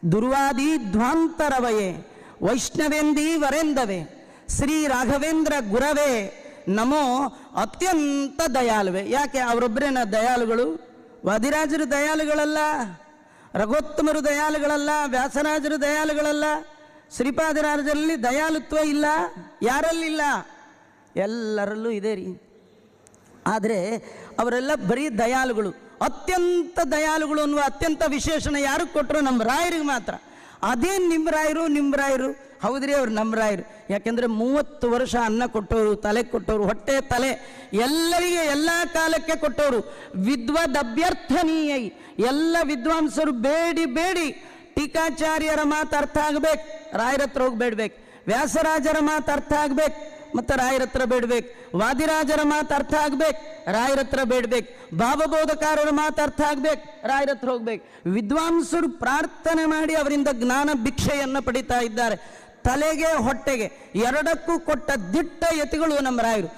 ದುರ್ವಾದಿ ಧ್ವಾಂತರವಯೇ ವೈಷ್ಣವೇಂದಿ ವರೆಂದವೇ ಶ್ರೀ ರಾಘವೇಂದ್ರ ಗುರವೇ ನಮೋ ಅತ್ಯಂತ ದಯಾಳುವೆ. ಯಾಕೆ ಅವರೊಬ್ಬರೇನ ದಯಾಳುಗಳು? ವಾದಿರಾಜರು ದಯಾಳುಗಳಲ್ಲ, ರಘೋತ್ತಮರು ದಯಾಳುಗಳಲ್ಲ, ವ್ಯಾಸರಾಜರು ದಯಾಳುಗಳಲ್ಲ, ಶ್ರೀಪಾದರಾಜರಲ್ಲಿ ದಯಾಳುತ್ವ ಇಲ್ಲ. ಯಾರಲ್ಲಿಲ್ಲ? ಎಲ್ಲರಲ್ಲೂ ಇದೆ ರೀ. ಆದರೆ ಅವರೆಲ್ಲ ಬರೀ ದಯಾಳುಗಳು. ಅತ್ಯಂತ ದಯಾಳುಗಳು ಅನ್ನುವ ಅತ್ಯಂತ ವಿಶೇಷಣ ಯಾರು ಕೊಟ್ಟರು? ನಮ್ಮ ರಾಯರಿಗೆ ಮಾತ್ರ. ಅದೇ ನಿಮ್ಮ ರಾಯರು ಹೌದ್ರಿ, ಅವ್ರು ನಮ್ಮ ರಾಯರು. ಯಾಕೆಂದರೆ 30 ವರ್ಷ ಅನ್ನ ಕೊಟ್ಟವರು, ತಲೆ ಕೊಟ್ಟವರು, ಹೊಟ್ಟೆ ತಲೆ ಎಲ್ಲರಿಗೆ ಎಲ್ಲ ಕಾಲಕ್ಕೆ ಕೊಟ್ಟವರು. ವಿದ್ವದಭ್ಯರ್ಥನೀಯೈ, ಎಲ್ಲ ವಿದ್ವಾಂಸರು ಬೇಡಿ ಟೀಕಾಚಾರ್ಯರ ಮಾತು ಅರ್ಥ ಆಗಬೇಕು, ರಾಯರ ಹತ್ರ ಹೋಗಿ ಬೇಡಬೇಕು. ವ್ಯಾಸರಾಜರ ಮಾತು ಅರ್ಥ ಆಗಬೇಕು, ಮತ್ತು ರಾಯರ ಹತ್ರ ಬೇಡಬೇಕು. ವಾದಿರಾಜರ ಮಾತು ಅರ್ಥ ಆಗಬೇಕು, ರಾಯರ ಹತ್ರ ಬೇಡಬೇಕು. ಭಾವಬೋಧಕಾರರ ಮಾತು ಅರ್ಥ ಆಗಬೇಕು, ರಾಯರ ಹತ್ರ ಹೋಗ್ಬೇಕು. ವಿದ್ವಾಂಸರು ಪ್ರಾರ್ಥನೆ ಮಾಡಿ ಅವರಿಂದ ಜ್ಞಾನ ಭಿಕ್ಷೆಯನ್ನು ಪಡಿತಾ ಇದ್ದಾರೆ. ತಲೆಗೆ ಹೊಟ್ಟೆಗೆ ಎರಡಕ್ಕೂ ಕೊಟ್ಟ ದಿಟ್ಟ ಯತಿಗಳು ನಮ್ಮ ರಾಯರು.